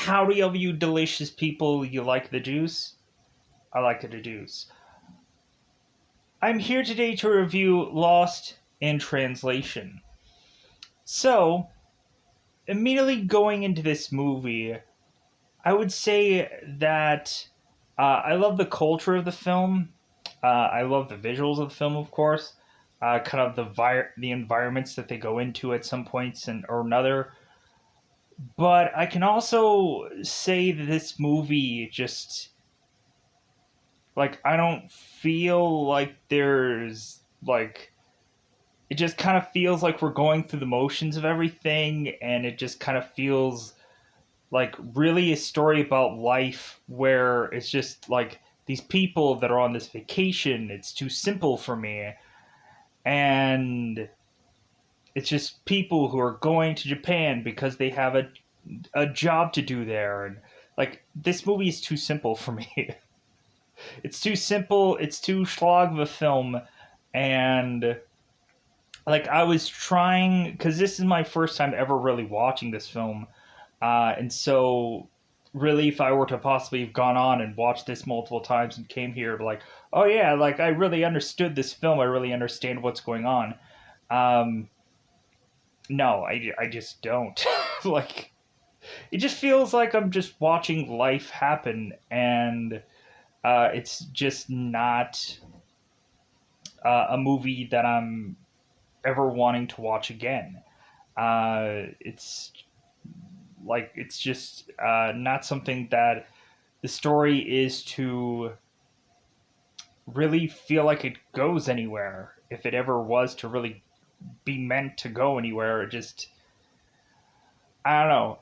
Howdy, all you delicious people. You like the juice? I like the juice. I'm here today to review Lost in Translation. So, immediately going into this movie, I would say that I love the culture of the film. I love the visuals of the film, of course. Kind of the environments that they go into at some points or another. But I can also say that this movie just I don't feel like there's it just kind of feels like we're going through the motions of everything, and it just kind of feels like really a story about life where it's just like these people that are on this vacation. It's too simple for me, and it's just people who are going to Japan because they have a job to do there, and this movie is too simple for me. It's too simple. It's too schlag of a film, and I was trying because this is my first time ever really watching this film, and so really, if I were to possibly have gone on and watched this multiple times and came here oh yeah, I really understood this film. I really understand what's going on. Um, no, I just don't. It just feels like I'm just watching life happen, and it's just not a movie that I'm ever wanting to watch again. It's just not something that the story is to really feel like it goes anywhere. If it ever was to really be meant to go anywhere, it just I don't know.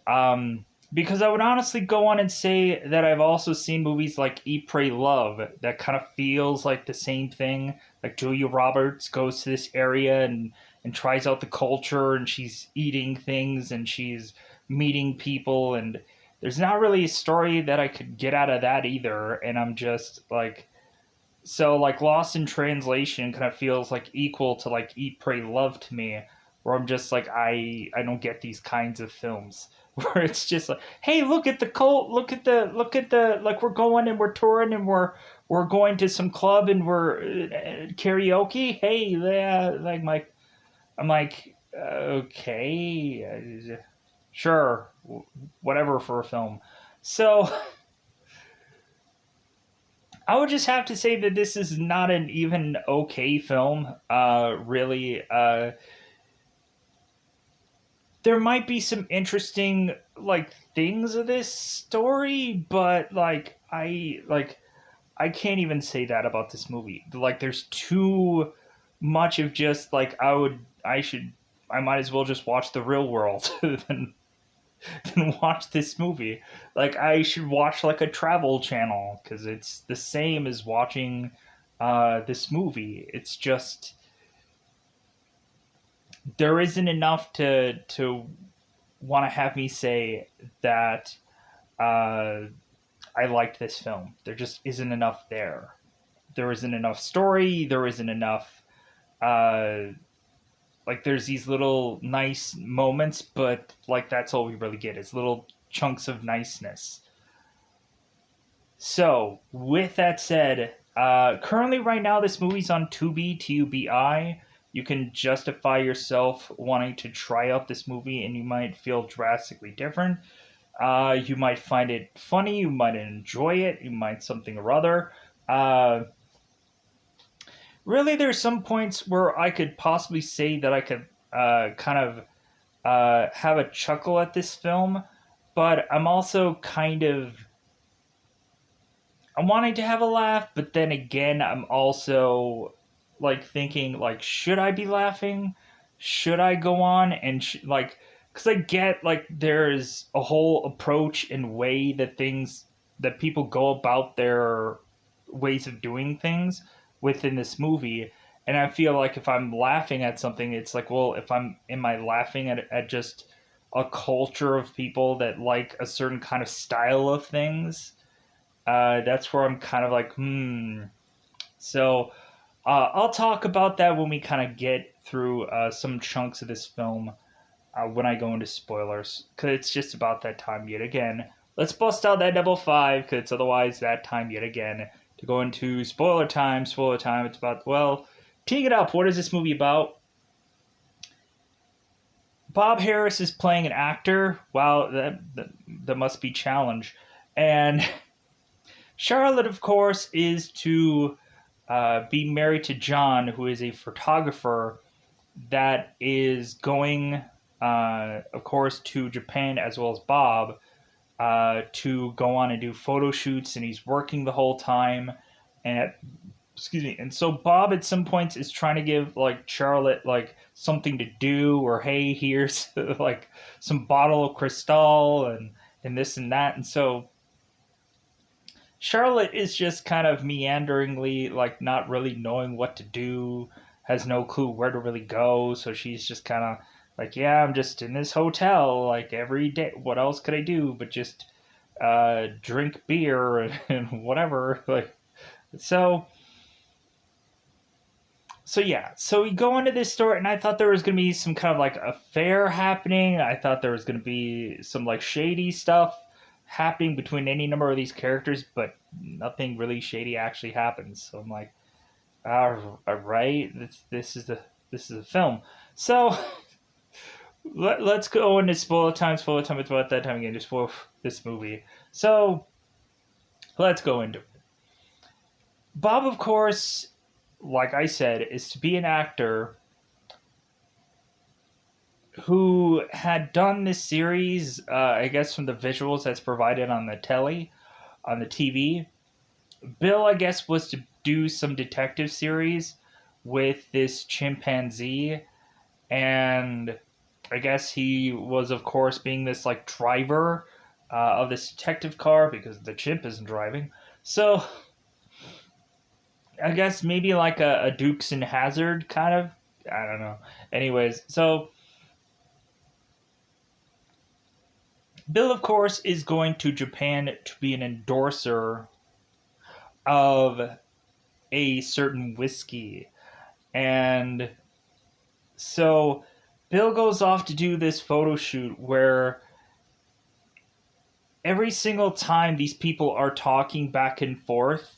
Because I would honestly go on and say that I've also seen movies like Eat, Pray, Love that kind of feels like the same thing. Like Julia Roberts goes to this area and tries out the culture, and she's eating things and she's meeting people, and there's not really a story that I could get out of that either. And I'm just Lost in Translation kind of feels like equal to Eat, Pray, Love to me, where I'm just I don't get these kinds of films where it's just like, hey, look at the cult, look at the we're going and we're touring and we're going to some club and we're karaoke. Hey, yeah, I'm okay, sure, whatever for a film. So I would just have to say that this is not an even okay film. Really, there might be some interesting things of this story, but I can't even say that about this movie. There's too much of just I might as well just watch the real world than watch this movie. I should watch a travel channel because it's the same as watching this movie. It's just there isn't enough to want to have me say that uh, I liked this film. There just isn't enough there. There isn't enough story. There isn't enough. Uh, there's these little nice moments, but that's all we really get is little chunks of niceness. So with that said, currently right now this movie's on Tubi, Tubi. You can justify yourself wanting to try out this movie, and you might feel drastically different. You might find it funny. You might enjoy it. You might something or other. Really, there's some points where I could possibly say that I could kind of have a chuckle at this film, but I'm also I'm wanting to have a laugh, but then again, I'm also thinking should I be laughing? Should I go on and because I get there's a whole approach and way that things that people go about their ways of doing things within this movie, and I feel like if I'm laughing at something, it's well, if am I laughing at just a culture of people that like a certain kind of style of things? That's where I'm kind of So I'll talk about that when we kind of get through some chunks of this film when I go into spoilers, because it's just about that time yet again let's bust out that double five, because it's otherwise that time yet again to go into spoiler time. Spoiler time. It's about, well, teeing it up. What is this movie about? Bob Harris is playing an actor. Wow, that must be challenge. And Charlotte, of course, is to be married to John, who is a photographer that is going, of course, to Japan, as well as Bob, to go on and do photo shoots, and he's working the whole time. And excuse me. And so Bob at some points is trying to give like Charlotte like something to do, or hey, here's like some bottle of Cristal and this and that. And so Charlotte is just kind of meanderingly like not really knowing what to do, has no clue where to really go. So she's just kind of like, yeah, I'm just in this hotel like every day. What else could I do but just drink beer and whatever. Like, so yeah, so we go into this store, and I thought there was gonna be some kind of like affair happening. I thought there was gonna be some like shady stuff happening between any number of these characters, but nothing really shady actually happens. So I'm like, all right, this is a film. So let's go into spoiler time. Spoiler time. It's about that time again. Just for this movie. So let's go into it. Bob, of course, like I said, is to be an actor who had done this series, I guess from the visuals that's provided on the telly, on the TV. Bill, I guess, was to do some detective series with this chimpanzee, and I guess he was, of course, being this like driver of this detective car because the chimp isn't driving. So I guess maybe like a Dukes and Hazard kind of. I don't know. Anyways, so Bill, of course, is going to Japan to be an endorser of a certain whiskey. And so Bill goes off to do this photo shoot where every single time these people are talking back and forth,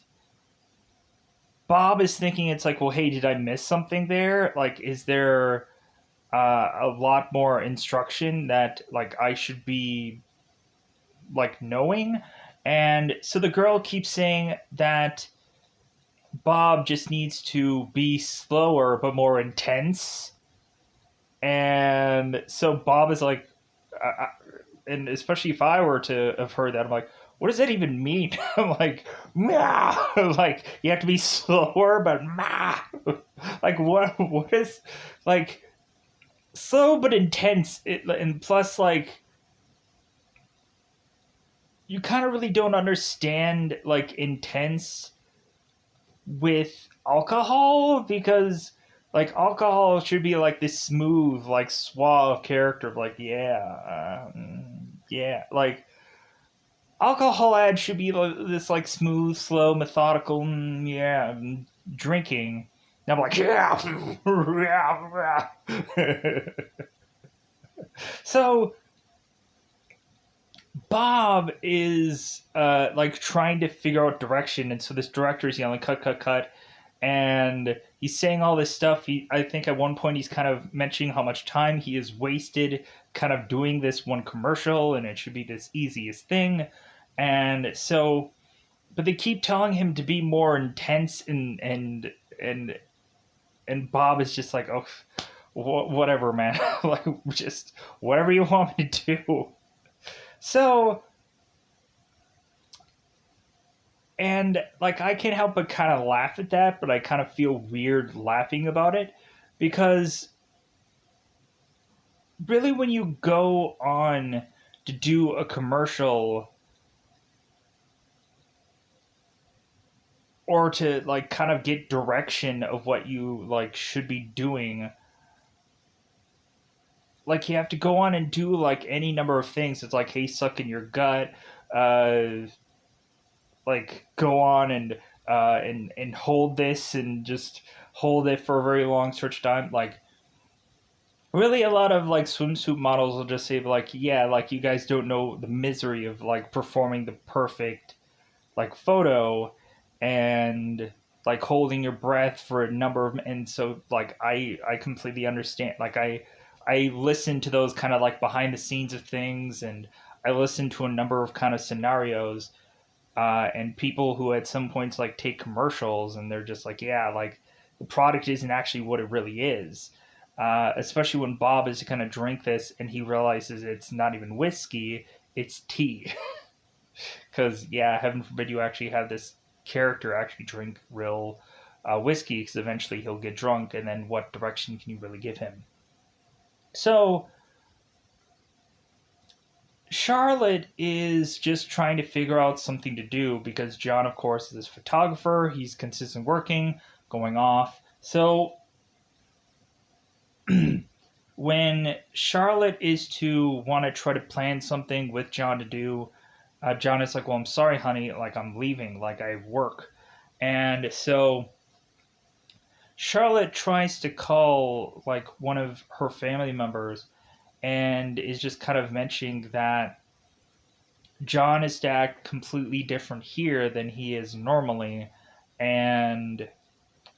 Bob is thinking it's like, well, hey, did I miss something there? Like, is there a lot more instruction that like I should be like knowing? And so the girl keeps saying that Bob just needs to be slower but more intense. And so Bob is like, and especially if I were to have heard that, I'm like, what does that even mean? I'm like, mah! Like you have to be slower, but mah! Like what is like slow but intense? And plus, like you kind of really don't understand like intense with alcohol, because like alcohol should be like this smooth like suave character of like, yeah, yeah, like alcohol ad should be like this like smooth, slow, methodical, yeah, drinking. And I'm like, yeah, yeah. So Bob is like trying to figure out direction, and so this director is yelling, "Cut, cut, cut!" And he's saying all this stuff. I think at one point he's kind of mentioning how much time he has wasted, kind of doing this one commercial, and it should be this easiest thing. And so, but they keep telling him to be more intense, and and Bob is just like, oh, whatever, man, like just whatever you want me to do. So, and like I can't help but kind of laugh at that, but I kind of feel weird laughing about it because really when you go on to do a commercial or to like kind of get direction of what you like should be doing, like you have to go on and do like any number of things. It's like, hey, suck in your gut, uh like go on and and hold this and just hold it for a very long stretch of time. Like really a lot of like swimsuit models will just say like, yeah, like you guys don't know the misery of like performing the perfect like photo and like holding your breath for a number of, and so like I completely understand. Like I listen to those kind of like behind the scenes of things, and I listen to a number of kind of scenarios, and people who at some points like take commercials and they're just like, yeah, like the product isn't actually what it really is. Especially when Bob is going to drink this and he realizes it's not even whiskey, it's tea. Because, yeah, heaven forbid you actually have this character actually drink real whiskey, because eventually he'll get drunk, and then what direction can you really give him? So, Charlotte is just trying to figure out something to do because John, of course, is this photographer. He's consistent working, going off. So when Charlotte is to want to try to plan something with John to do, John is like, "Well, I'm sorry, honey. Like, I'm leaving. Like, I work." And so Charlotte tries to call like one of her family members and is just kind of mentioning that John is to act completely different here than he is normally, and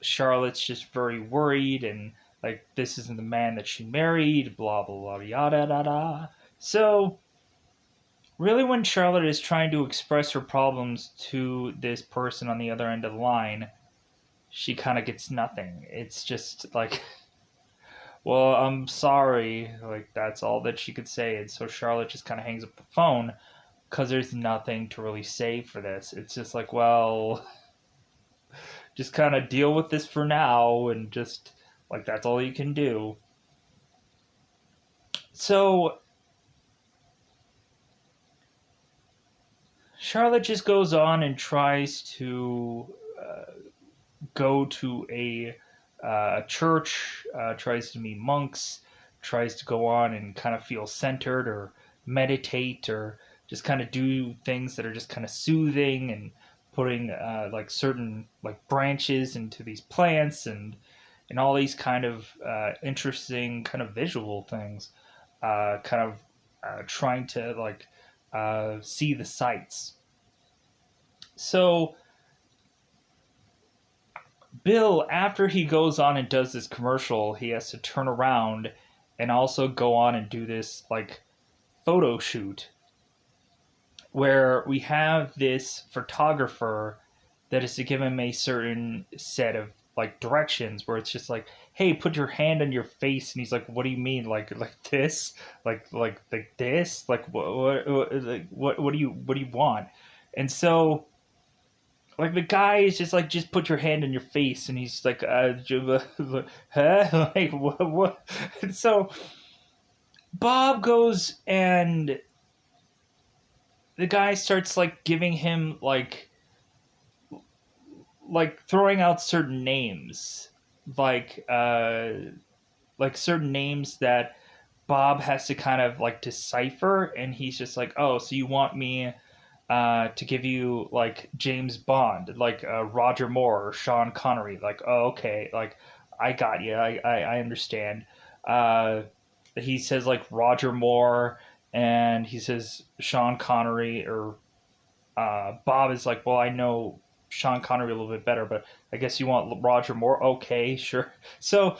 Charlotte's just very worried and like this isn't the man that she married, blah blah blah yada da da. So really, when Charlotte is trying to express her problems to this person on the other end of the line, she kind of gets nothing. It's just like, well, I'm sorry. Like, that's all that she could say. And so Charlotte just kind of hangs up the phone because there's nothing to really say for this. It's just like, well, just kind of deal with this for now, and just like that's all you can do. So Charlotte just goes on and tries to go to a church, tries to meet monks, tries to go on and kind of feel centered or meditate or just kind of do things that are just kind of soothing and putting like certain like branches into these plants and all these kind of interesting kind of visual things, kind of trying to like see the sights. So Bill, after he goes on and does this commercial, he has to turn around and also go on and do this like photo shoot where we have this photographer that is to give him a certain set of like directions where it's just like, hey, put your hand on your face, and he's like, what do you mean, like this, like this, like what do you want? And so like the guy is just like, just put your hand in your face, and he's like, huh? Like what? And so Bob goes and the guy starts like giving him like throwing out certain names, like like certain names that Bob has to kind of like decipher, and he's just like, oh, so you want me to give you like James Bond, like Roger Moore or Sean Connery. Like, oh, okay, like I got you, I understand. Uh, he says like Roger Moore, and he says Sean Connery, or Bob is like, well, I know Sean Connery a little bit better, but I guess you want Roger Moore. Okay, sure. So,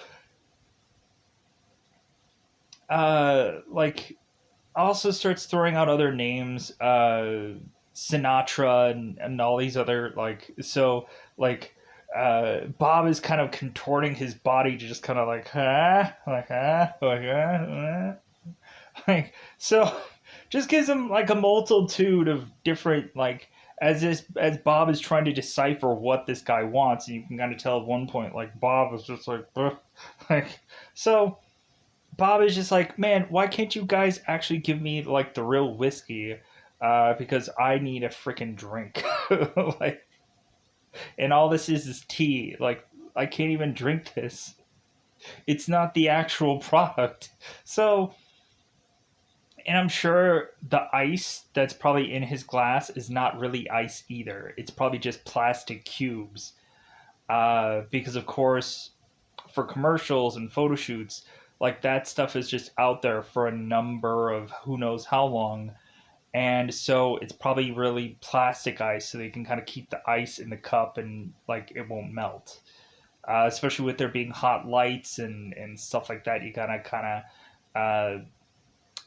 like also starts throwing out other names, Sinatra and all these other like, so like Bob is kind of contorting his body to just kind of like, huh, like, huh, like, like, so just gives him like a multitude of different like, as Bob is trying to decipher what this guy wants, and you can kind of tell at one point like Bob is just like, ugh. Like, so Bob is just like, man, why can't you guys actually give me like the real whiskey? Because I need a freaking drink. Like, and all this is tea. Like, I can't even drink this. It's not the actual product. So, and I'm sure the ice that's probably in his glass is not really ice either. It's probably just plastic cubes. Because of course, for commercials and photo shoots, Like that stuff is just out there for a number of who knows how long. And so it's probably really plastic ice, so they can kind of keep the ice in the cup and like it won't melt. Especially with there being hot lights and stuff like that, you gotta kind of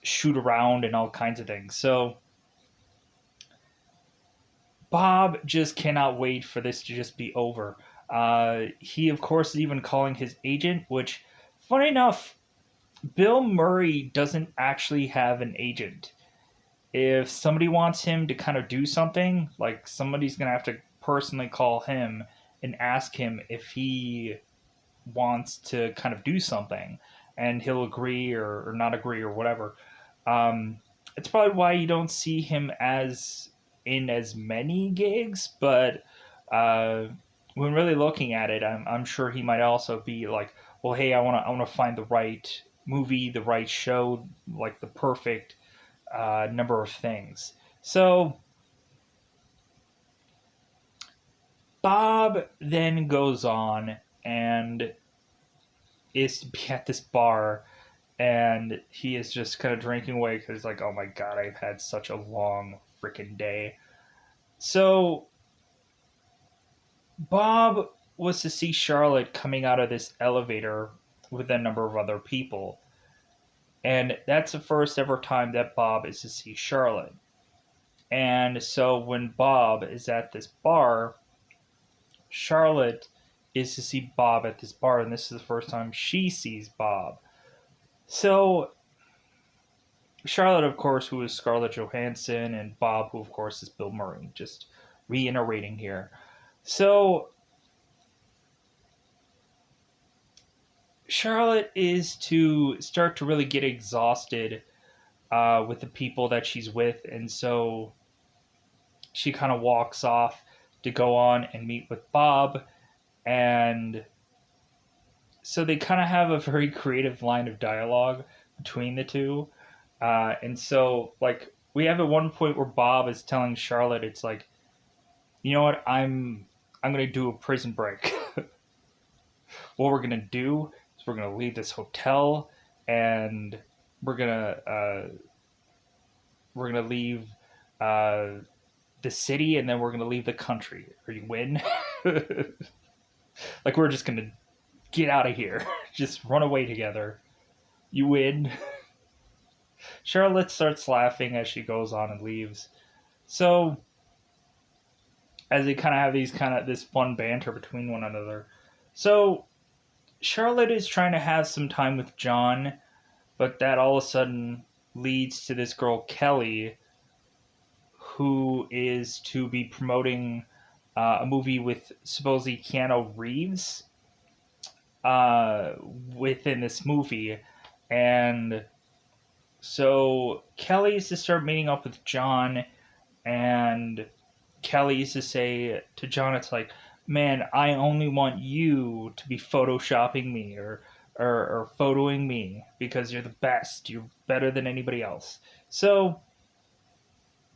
shoot around and all kinds of things. So Bob just cannot wait for this to just be over. He, of course, is even calling his agent, which, funny enough, Bill Murray doesn't actually have an agent. If somebody wants him to kind of do something, like somebody's going to have to personally call him and ask him if he wants to kind of do something, and he'll agree or not agree or whatever. Um, it's probably why you don't see him as in as many gigs, but uh, when really looking at it, I'm sure he might also be like, well, hey, I want to find the right movie, the right show, like the perfect number of things. So Bob then goes on and is to be at this bar, and he is just kind of drinking away because he's like, oh my god, I've had such a long freaking day. So Bob was to see Charlotte coming out of this elevator with a number of other people. And that's the first ever time that Bob is to see Charlotte. And so when Bob is at this bar, Charlotte is to see Bob at this bar, and this is the first time she sees Bob. So Charlotte, of course, who is Scarlett Johansson, and Bob, who of course is Bill Murray. Just reiterating here. So Charlotte is to start to really get exhausted with the people that she's with, and so she kind of walks off to go on and meet with Bob, and so they kind of have a very creative line of dialogue between the two. And so, like, we have at one point where Bob is telling Charlotte, it's like, you know what, I'm gonna do a prison break. What we're gonna do is we're gonna leave this hotel, and we're gonna uh, we're gonna leave uh, the city, and then we're gonna leave the country. Are you win? Like we're just gonna get out of here, just run away together. You win. Charlotte starts laughing as she goes on and leaves. So as they kind of have these kind of this fun banter between one another. So Charlotte is trying to have some time with John, but that all of a sudden leads to this girl Kelly, who is to be promoting a movie with supposedly Keanu Reeves uh, within this movie, and so Kelly is to start meeting up with John, and Kelly used to say to John, it's like, man, I only want you to be photoshopping me or photoing me because you're the best. You're better than anybody else. So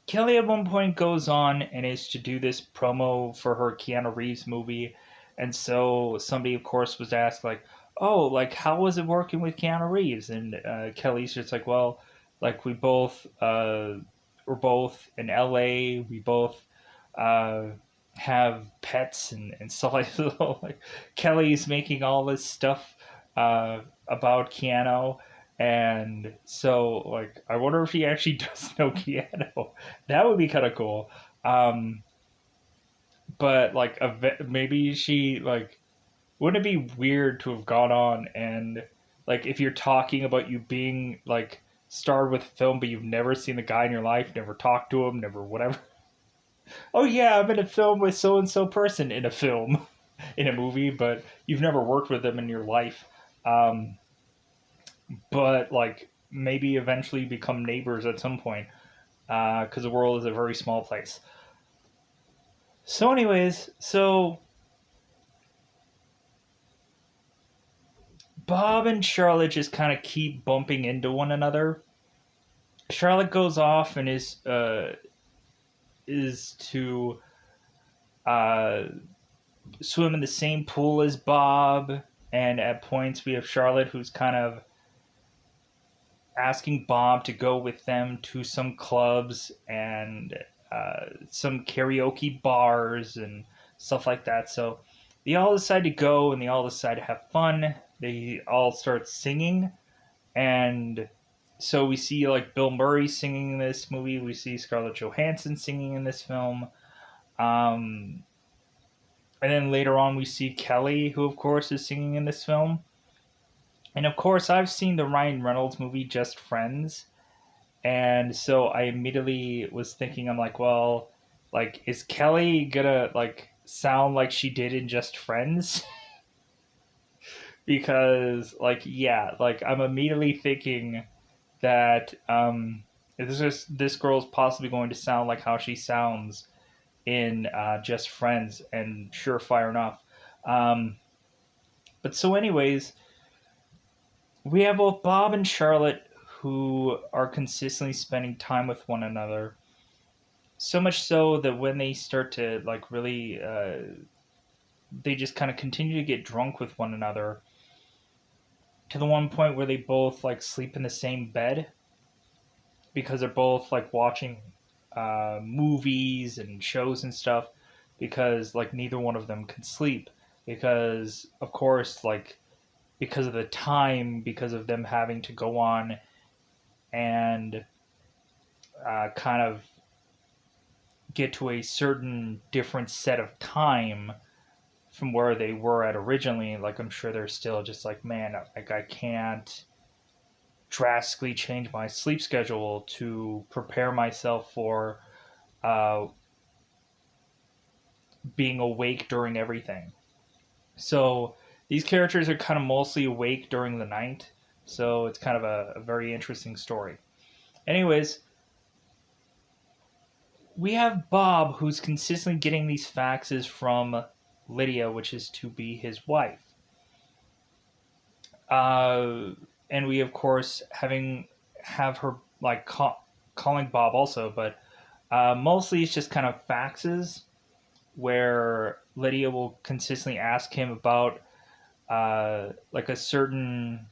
Kelly at one point goes on and is to do this promo for her Keanu Reeves movie. And so somebody, of course, was asked, like, oh, like, how was it working with Keanu Reeves? And Kelly's just like, well, like, we're both in LA. We both uh, have pets and stuff like that. So, like, Kelly's making all this stuff about Keanu. And so, like, I wonder if he actually does know Keanu. That would be kind of cool. Um, but, like, maybe she, like, wouldn't it be weird to have gone on and, like, if you're talking about you being, like, starred with film, but you've never seen the guy in your life, never talked to him, never whatever. Oh yeah, I'm in a film with so and so person in a film, in a movie, but you've never worked with them in your life. Um, but like maybe eventually become neighbors at some point, because the world is a very small place. So, anyways, so Bob and Charlotte just kind of keep bumping into one another. Charlotte goes off and is to uh, swim in the same pool as Bob, and at points we have Charlotte who's kind of asking Bob to go with them to some clubs and some karaoke bars and stuff like that. So they all decide to go and they all decide to have fun. They all start singing, and so we see like Bill Murray singing in this movie. We see Scarlett Johansson singing in this film. Um, and then later on, we see Kelly, who of course is singing in this film. And of course, I've seen the Ryan Reynolds movie Just Friends, and so I immediately was thinking, I'm like, well, like, is Kelly gonna like sound like she did in Just Friends? Because like, yeah, like I'm immediately thinking that this girl's possibly going to sound like how she sounds in Just Friends, and surefire enough. Um, but so, anyways, we have both Bob and Charlotte who are consistently spending time with one another. So much so that when they start to like really, they just kind of continue to get drunk with one another to the one point where they both like sleep in the same bed because they're both like watching movies and shows and stuff because like neither one of them can sleep because of course like because of the time because of them having to go on and kind of get to a certain different set of time from where they were at originally. Like I'm sure they're still just like, man, like I can't drastically change my sleep schedule to prepare myself for uh, being awake during everything. So these characters are kind of mostly awake during the night. So it's kind of a very interesting story. Anyways, we have Bob who's consistently getting these faxes from Lydia, which is to be his wife. Uh, and we of course have her like calling Bob also, but mostly it's just kind of faxes where Lydia will consistently ask him about like a certain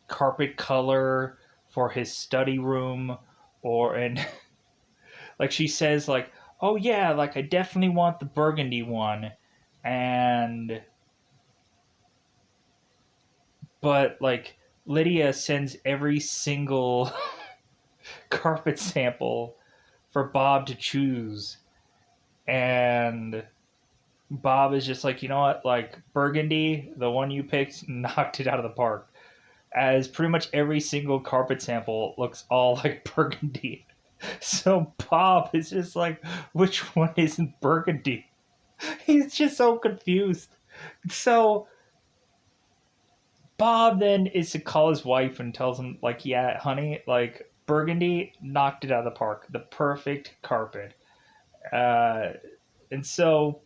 carpet color for his study room, or and like she says like, oh yeah, like I definitely want the burgundy one, and but like Lydia sends every single carpet sample for Bob to choose, and Bob is just like, you know what, like burgundy, the one you picked, knocked it out of the park. As pretty much every single carpet sample looks all like burgundy. So Bob is just like, which one isn't burgundy? He's just so confused. So Bob then is to call his wife and tells him, like, yeah, honey, like burgundy knocked it out of the park, the perfect carpet. Uh, and so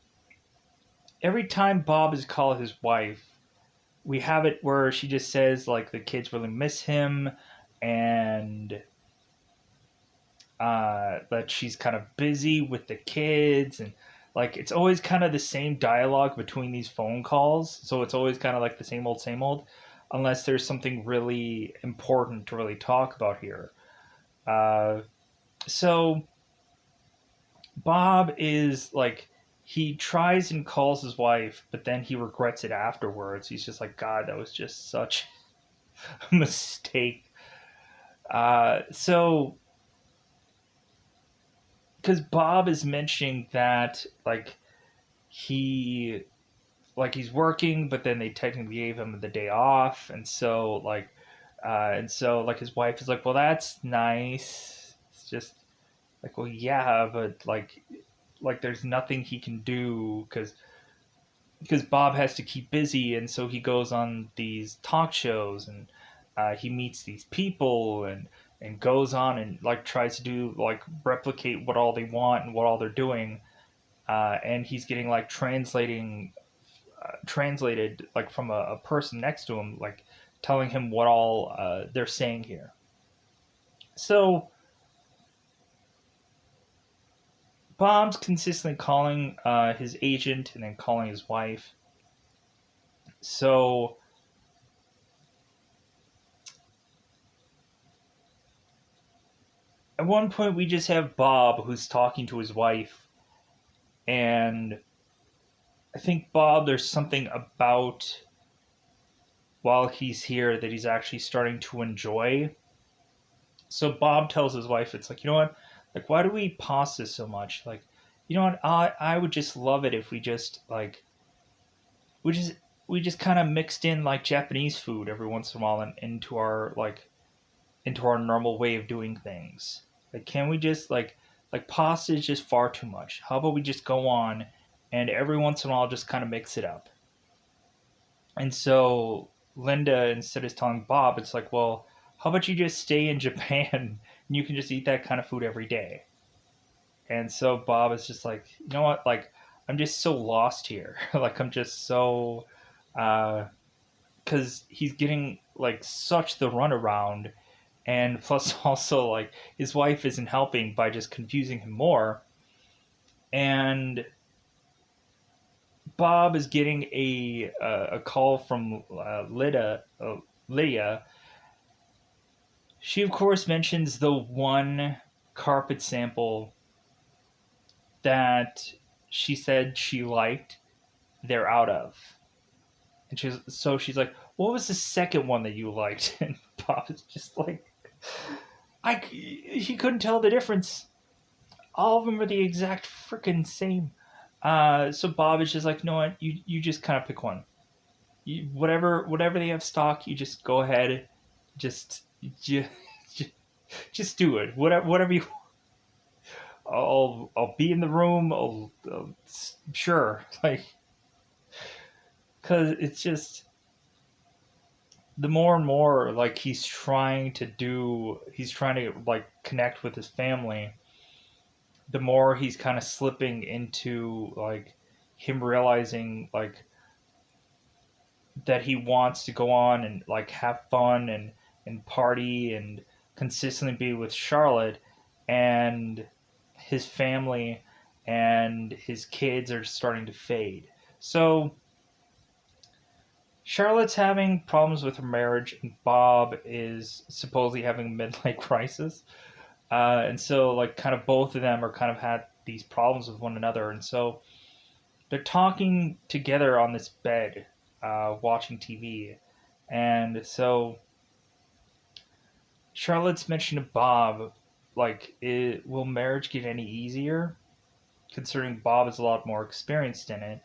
every time Bob is called his wife, we have it where she just says like the kids really miss him, and that she's kind of busy with the kids, and like it's always kind of the same dialogue between these phone calls, so it's always kind of like the same old, unless there's something really important to really talk about here. uh, so Bob is like, he tries and calls his wife, but then he regrets it afterwards. He's just like, God, that was just such a mistake. So because Bob is mentioning that he he's working, but then they technically gave him the day off, and so like his wife is like, well, that's nice. It's just like, well, yeah, but like there's nothing he can do because Bob has to keep busy, and so he goes on these talk shows and he meets these people and goes on and like tries to do like replicate what all they want and what all they're doing, and he's getting like translated like from a person next to him, like telling him what all they're saying here. So Bob's consistently calling his agent and then calling his wife. So at one point we just have Bob who's talking to his wife, and I think Bob, there's something about while he's here that he's actually starting to enjoy. So Bob tells his wife, it's like, you know what, like, why do we pause this so much? Like, you know what, I would just love it if we just like we just we just kind of mixed in like Japanese food every once in a while into our into our normal way of doing things. Like, can we just like pasta is just far too much. How about we just go on and every once in a while just kind of mix it up? And so Linda, instead of telling Bob, it's like, well, how about you just stay in Japan and you can just eat that kind of food every day? And so Bob is just like, you know what? Like, I'm just so lost here. Like, I'm just so, because he's getting like such the runaround, and plus also like his wife isn't helping by just confusing him more. And Bob is getting a call from Lydia. She of course mentions the one carpet sample that she said she liked. They're out of, and she's like, "What was the second one that you liked?" And Bob is just like, he couldn't tell the difference. All of them are the exact freaking same. So Bob is just like, you know what? You just kind of pick one. Whatever they have stock, you just go ahead, just just, just do it. Whatever you. I'll be in the room. Sure, like, because it's just the more and more like he's trying to like connect with his family, the more he's kind of slipping into like him realizing like that he wants to go on and like have fun and party and consistently be with Charlotte, and his family and his kids are starting to fade. So Charlotte's having problems with her marriage, and Bob is supposedly having a midlife crisis. And so, like, kind of both of them are kind of had these problems with one another. And so they're talking together on this bed, watching TV. And so Charlotte's mentioned to Bob, like, will marriage get any easier? Considering Bob is a lot more experienced in it,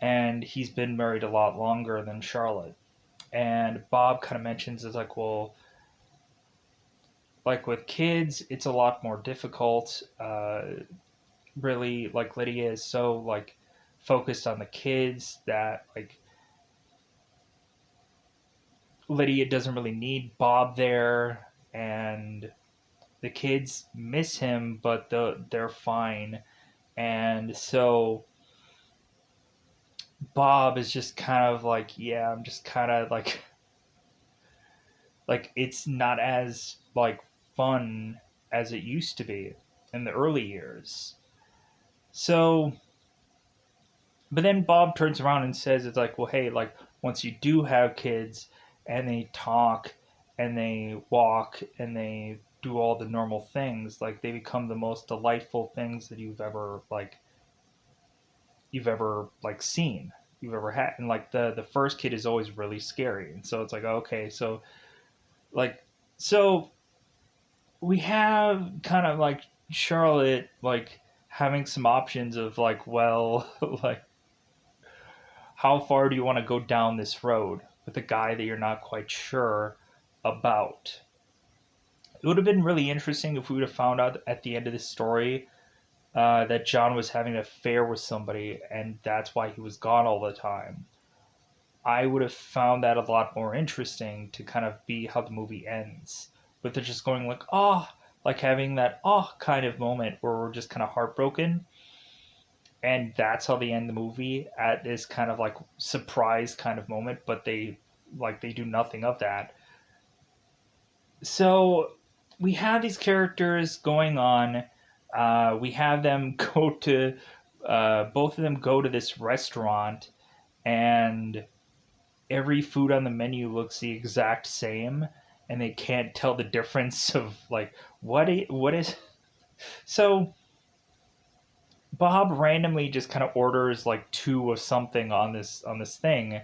and he's been married a lot longer than Charlotte. And Bob kind of mentions, is like, well, like with kids, it's a lot more difficult. Really, like, Lydia is so like focused on the kids that like Lydia doesn't really need Bob there, and the kids miss him, but they're fine. And so Bob is just kind of like, yeah, I'm just kind of like it's not as like fun as it used to be in the early years. So, but then Bob turns around and says, it's like, well, hey, like, once you do have kids and they talk and they walk and they do all the normal things, like, they become the most delightful things that you've ever like seen, you've ever had. And like the first kid is always really scary. And so it's like, okay, so like, so we have kind of like Charlotte, like, having some options of like, well, like, how far do you want to go down this road with a guy that you're not quite sure about? It would have been really interesting if we would have found out at the end of the story that John was having an affair with somebody and that's why he was gone all the time. I would have found that a lot more interesting to kind of be how the movie ends. With it just going like, oh, like having that oh kind of moment where we're just kind of heartbroken, and that's how they end the movie, at this kind of like surprise kind of moment, but they do nothing of that. So we have these characters going on. We have them go to both of them go to this restaurant, and every food on the menu looks the exact same. and they can't tell the difference of like what is. So Bob randomly just kind of orders like two of something on this thing,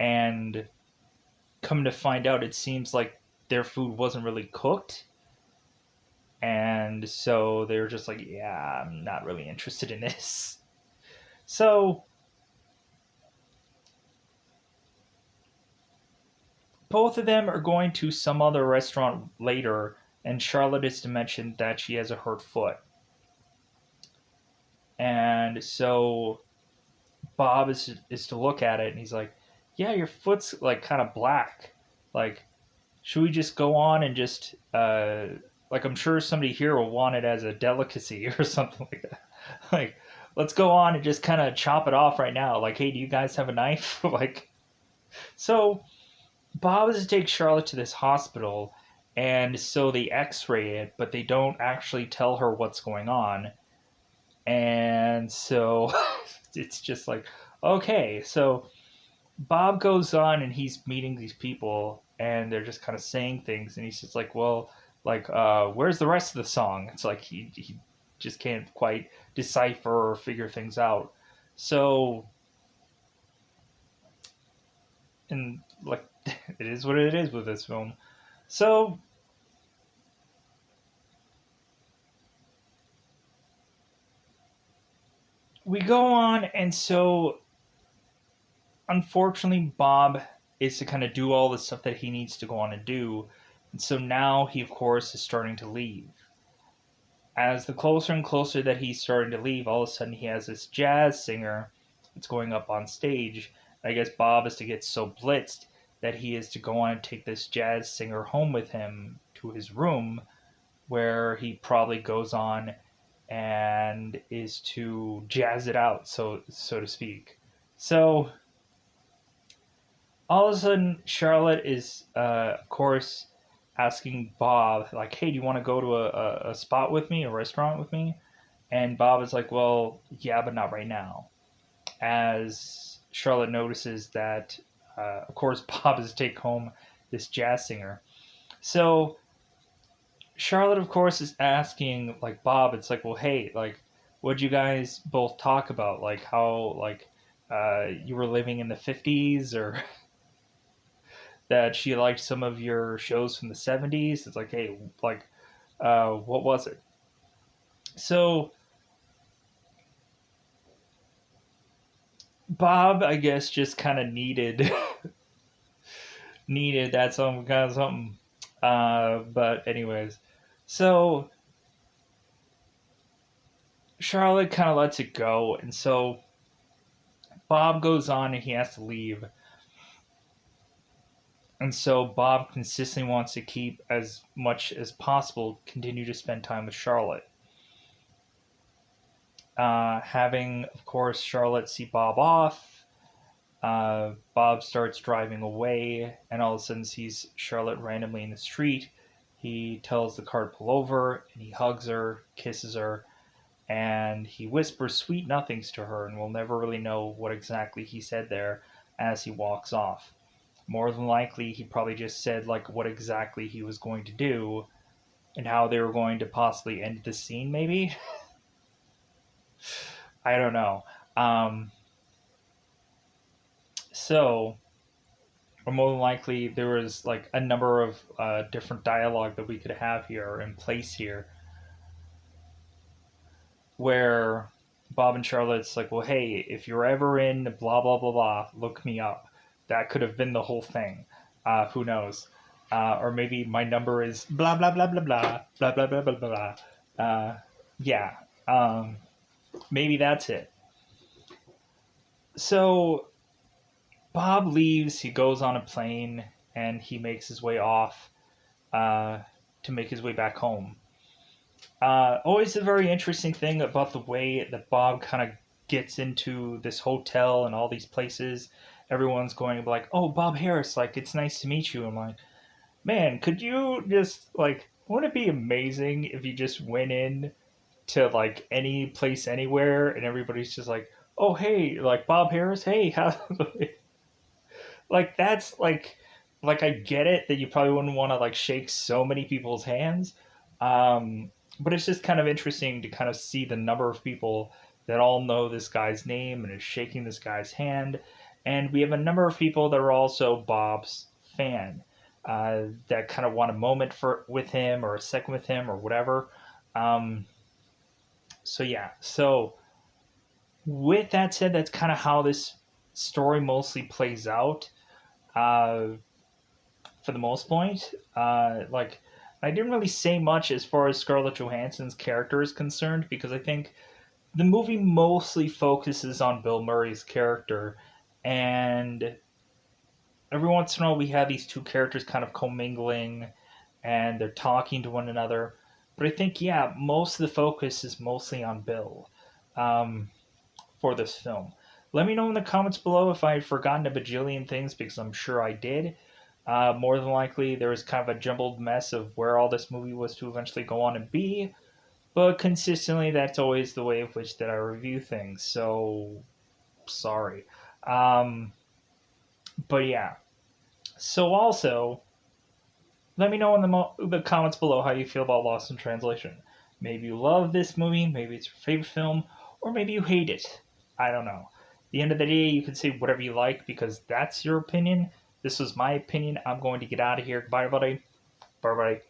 and come to find out, it seems like their food wasn't really cooked, and so they were just like, yeah, I'm not really interested in this. So both of them are going to some other restaurant later, and Charlotte is to mention that she has a hurt foot. And so Bob is to look at it, and he's like, "Yeah, your foot's like kind of black. Like, should we just go on and just like I'm sure somebody here will want it as a delicacy or something like that. Like, let's go on and just kind of chop it off right now. Like, hey, do you guys have a knife? Like, so Bob is to take Charlotte to this hospital, and so they X-ray it, but they don't actually tell her what's going on, and so it's just like, okay, so Bob goes on and he's meeting these people and they're just kind of saying things and he's just like, well, like, where's the rest of the song? It's like he just can't quite decipher or figure things out. So, and like, it is what it is with this film. So, we go on, and so unfortunately, Bob is to kind of do all the stuff that he needs to go on and do. And so now he, of course, is starting to leave. As the closer and closer that he's starting to leave, all of a sudden he has this jazz singer that's going up on stage. I guess Bob is to get so blitzed that he is to go on and take this jazz singer home with him to his room, where he probably goes on and is to jazz it out, so to speak. So all of a sudden, Charlotte is, of course, asking Bob, like, hey, do you want to go to a spot with me, a restaurant with me? And Bob is like, well, yeah, but not right now. As Charlotte notices that, of course, Bob is to take home this jazz singer. So Charlotte, of course, is asking, like, Bob, it's like, well, hey, like, what'd you guys both talk about? Like, how, like, you were living in the 50s, or that she liked some of your shows from the 70s. It's like, hey, like, what was it? So Bob, I guess, just kind of needed needed that some kind of something. But anyways, so Charlotte kind of lets it go, and so Bob goes on and he has to leave. And so Bob consistently wants to keep as much as possible, continue to spend time with Charlotte. Having, of course, Charlotte see Bob off. Bob starts driving away and all of a sudden sees Charlotte randomly in the street. He tells the car to pull over and he hugs her, kisses her, and he whispers sweet nothings to her, and we'll never really know what exactly he said there as he walks off. More than likely, he probably just said like what exactly he was going to do and how they were going to possibly end the scene, maybe. I don't know. Um, so, or more than likely, there was like a number of different dialogue that we could have here in place here, where Bob and Charlotte's like, well, hey, if you're ever in blah blah blah blah, look me up. That could have been the whole thing. Who knows? Or maybe my number is blah blah blah blah blah blah blah blah blah blah. Yeah. Maybe that's it. So Bob leaves. He goes on a plane and he makes his way off uh, to make his way back home. Always a very interesting thing about the way that Bob kind of gets into this hotel and all these places. Everyone's going like, "Oh, Bob Harris, like it's nice to meet you." I'm like, man, could you just like? Wouldn't it be amazing if you just went in to like any place anywhere and everybody's just like, "Oh, hey, like Bob Harris, hey, how?" Like that's like like I get it that you probably wouldn't want to like shake so many people's hands, um, but it's just kind of interesting to kind of see the number of people that all know this guy's name and is shaking this guy's hand, and we have a number of people that are also Bob's fan, that kind of want a moment for with him or a second with him or whatever. Um, so yeah, so with that said, that's kind of how this story mostly plays out. Uh, for the most point. Like, I didn't really say much as far as Scarlett Johansson's character is concerned because I think the movie mostly focuses on Bill Murray's character, and every once in a while we have these two characters kind of commingling and they're talking to one another. But I think, yeah, most of the focus is mostly on Bill, um, for this film. Let me know in the comments below if I've forgotten a bajillion things because I'm sure I did. More than likely, there was kind of a jumbled mess of where all this movie was to eventually go on and be, but consistently, that's always the way of which that I review things. So sorry, um, but yeah. So also, let me know in the comments below how you feel about Lost in Translation. Maybe you love this movie, maybe it's your favorite film, or maybe you hate it. I don't know. At the end of the day, you can say whatever you like because that's your opinion. This was my opinion. I'm going to get out of here. Bye, everybody. Bye, bye.